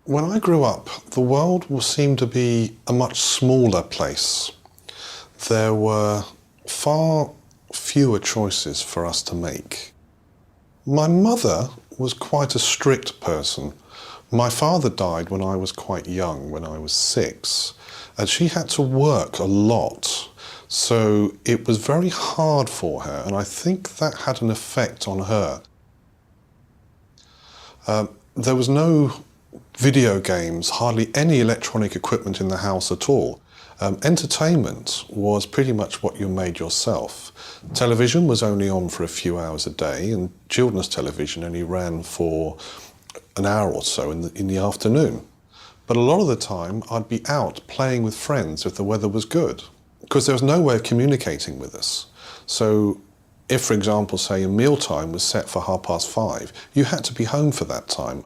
When I grew up, the world seemed to be a much smaller place. There were far fewer choices for us to make. My mother was quite a strict person. My father died when I was quite young, when I was 6, and she had to work a lot. So it was very hard for her, and I think that had an effect on her. There was no video games, hardly any electronic equipment in the house at all. Entertainment was pretty much what you made yourself. Television was only on for a few hours a day, and children's television only ran for an hour or so in the afternoon. But a lot of the time I'd be out playing with friends if the weather was good, because there was no way of communicating with us. So if, for example, say a mealtime was set for 5:30, you had to be home for that time.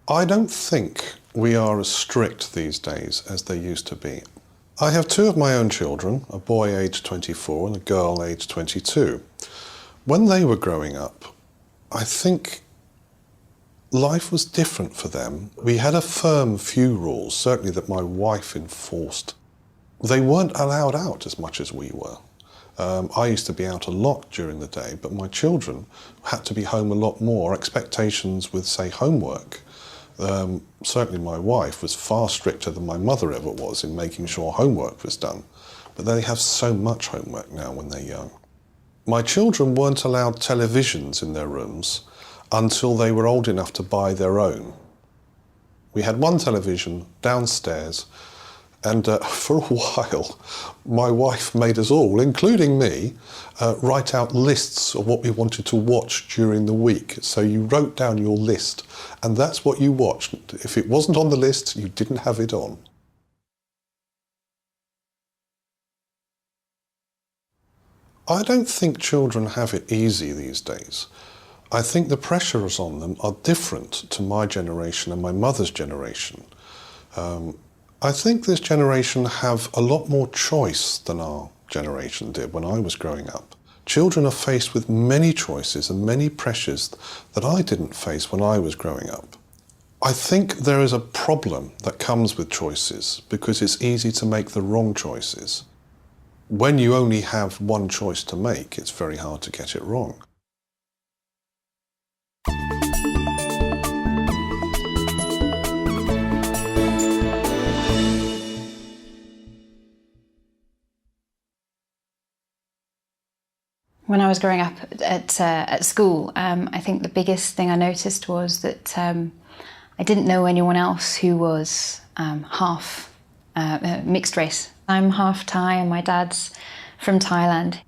I don't think we are as strict these days as they used to be. I have 2 of my own children, a boy aged 24 and a girl aged 22. When they were growing up, I think life was different for them. We had a firm few rules, certainly that my wife enforced. They weren't allowed out as much as we were. I used to be out a lot during the day, but my children had to be home a lot more. Expectations with, say, homework. Certainly my wife was far stricter than my mother ever was in making sure homework was done. But they have so much homework now when they're young. My children weren't allowed televisions in their rooms until they were old enough to buy their own. We had one television downstairs, and for a while my wife made us all, including me, write out lists of what we wanted to watch during the week. So you wrote down your list, and that's what you watched. If it wasn't on the list, you didn't have it on. I don't think children have it easy these days. I think the pressures on them are different to my generation and my mother's generation. I think this generation have a lot more choice than our generation did when I was growing up. Children are faced with many choices and many pressures that I didn't face when I was growing up. I think there is a problem that comes with choices because it's easy to make the wrong choices. When you only have one choice to make, it's very hard to get it wrong. When I was growing up at school, I think the biggest thing I noticed was that I didn't know anyone else who was half mixed race. I'm half Thai and my dad's from Thailand.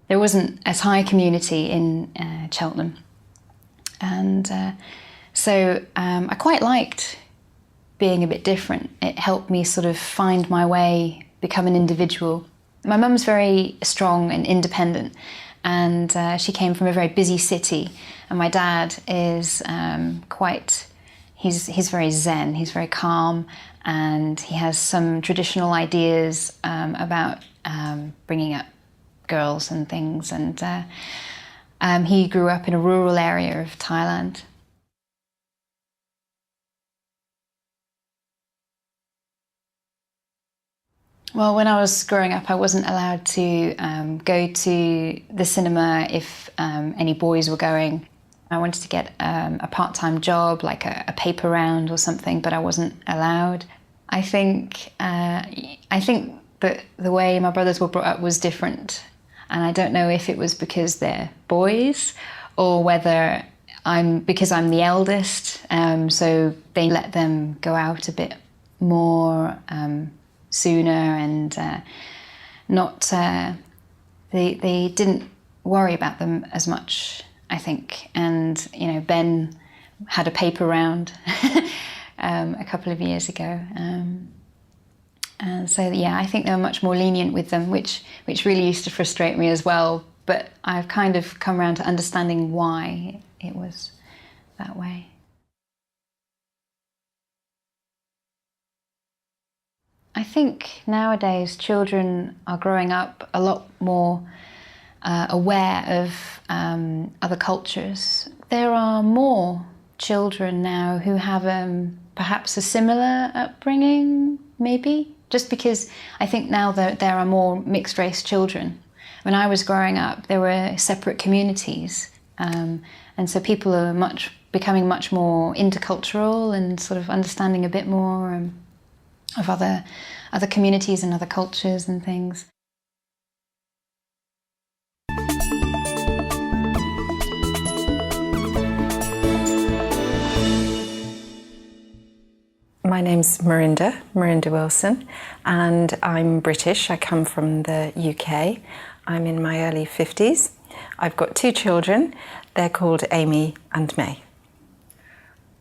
There wasn't a Thai community in Cheltenham. And so I quite liked being a bit different. It helped me sort of find my way, become an individual. My mum's very strong and independent, and she came from a very busy city, and my dad is he's very zen, he's very calm, and he has some traditional ideas about bringing up girls and things, and he grew up in a rural area of Thailand. Well, when I was growing up, I wasn't allowed to go to the cinema if any boys were going. I wanted to get a part-time job, like a paper round or something, but I wasn't allowed. I think that the way my brothers were brought up was different, and I don't know if it was because they're boys or whether because I'm the eldest, so they let them go out a bit more sooner, and they didn't worry about them as much, I think. And you know, Ben had a paper round a couple of years ago, and so yeah, I think they were much more lenient with them, which really used to frustrate me as well. But I've kind of come around to understanding why it was that way. I think nowadays children are growing up a lot more aware of other cultures. There are more children now who have perhaps a similar upbringing, maybe, just because I think now that there are more mixed race children. When I was growing up, there were separate communities, and so people are becoming much more intercultural and sort of understanding a bit more of other communities and other cultures and things. My name's Marinda Wilson, and I'm British. I come from the UK. I'm in my early 50s. I've got 2 children. They're called Amy and May.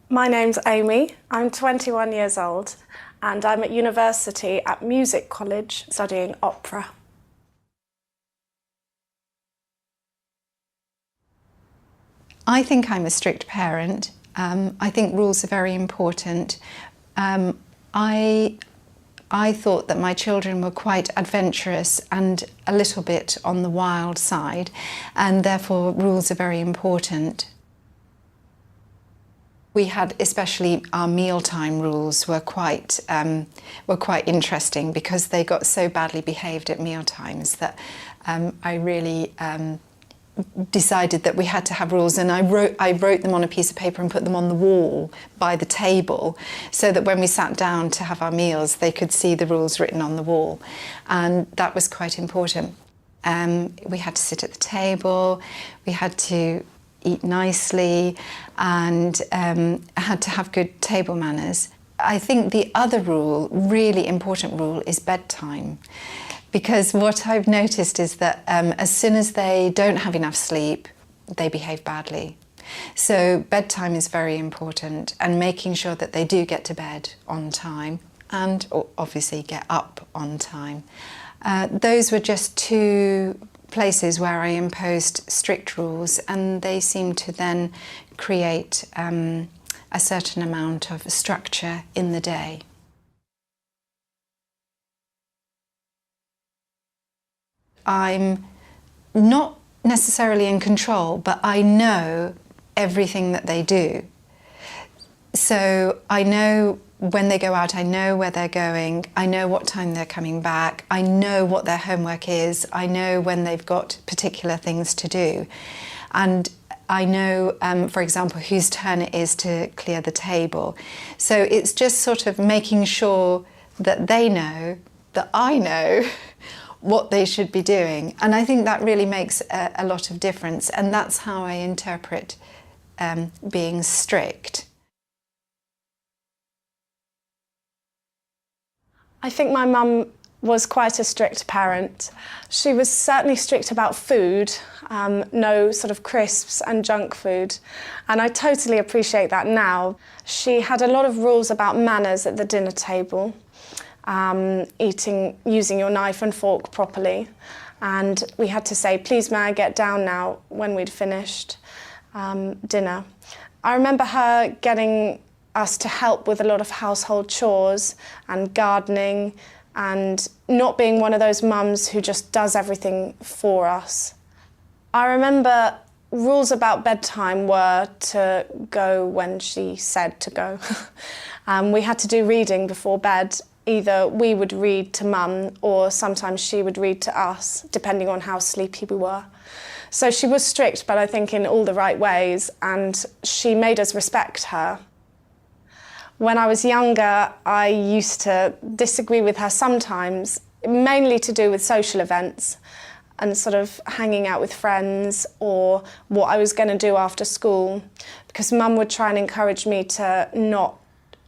My name's Amy. I'm 21 years old, and I'm at university at Music College studying opera. I think I'm a strict parent. I think rules are very important. I thought that my children were quite adventurous and a little bit on the wild side, and therefore rules are very important. We had, especially our mealtime rules were quite interesting, because they got so badly behaved at mealtimes that I really decided that we had to have rules, and I wrote them on a piece of paper and put them on the wall by the table, so that when we sat down to have our meals they could see the rules written on the wall, and that was quite important. We had to sit at the table, we had to eat nicely, and had to have good table manners. I think the other rule, really important rule, is bedtime. Because what I've noticed is that as soon as they don't have enough sleep, they behave badly. So bedtime is very important, and making sure that they do get to bed on time and obviously get up on time. Those were just 2 places where I imposed strict rules, and they seem to then create a certain amount of structure in the day. I'm not necessarily in control, but I know everything that they do. So I know when they go out, I know where they're going, I know what time they're coming back, I know what their homework is, I know when they've got particular things to do. And I know, for example, whose turn it is to clear the table. So it's just sort of making sure that they know, that I know, what they should be doing. And I think that really makes a lot of difference, and that's how I interpret being strict. I think my mum was quite a strict parent. She was certainly strict about food, no sort of crisps and junk food, and I totally appreciate that now. She had a lot of rules about manners at the dinner table. Using your knife and fork properly, and we had to say, "Please, may I get down now," when we'd finished dinner. I remember her getting us to help with a lot of household chores and gardening, and not being one of those mums who just does everything for us. I remember rules about bedtime were to go when she said to go. We had to do reading before bed. Either we would read to mum, or sometimes she would read to us, depending on how sleepy we were. So she was strict, but I think in all the right ways, and she made us respect her. When I was younger, I used to disagree with her sometimes, mainly to do with social events and sort of hanging out with friends, or what I was going to do after school, because mum would try and encourage me to not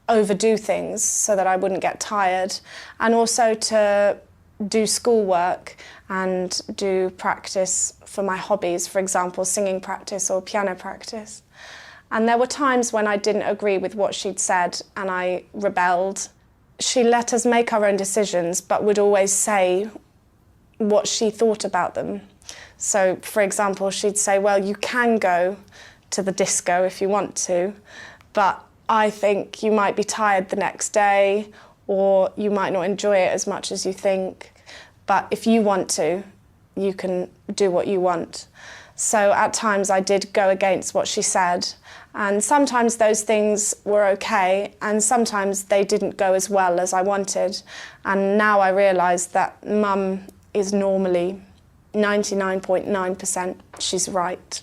overdo things so that I wouldn't get tired, and also to do schoolwork and do practice for my hobbies, for example, singing practice or piano practice. And there were times when I didn't agree with what she'd said and I rebelled. She let us make our own decisions, but would always say what she thought about them. So, for example, she'd say, well, you can go to the disco if you want to, but I think you might be tired the next day, or you might not enjoy it as much as you think. But if you want to, you can do what you want. So at times I did go against what she said, and sometimes those things were okay, and sometimes they didn't go as well as I wanted. And now I realise that Mum is normally 99.9% she's right.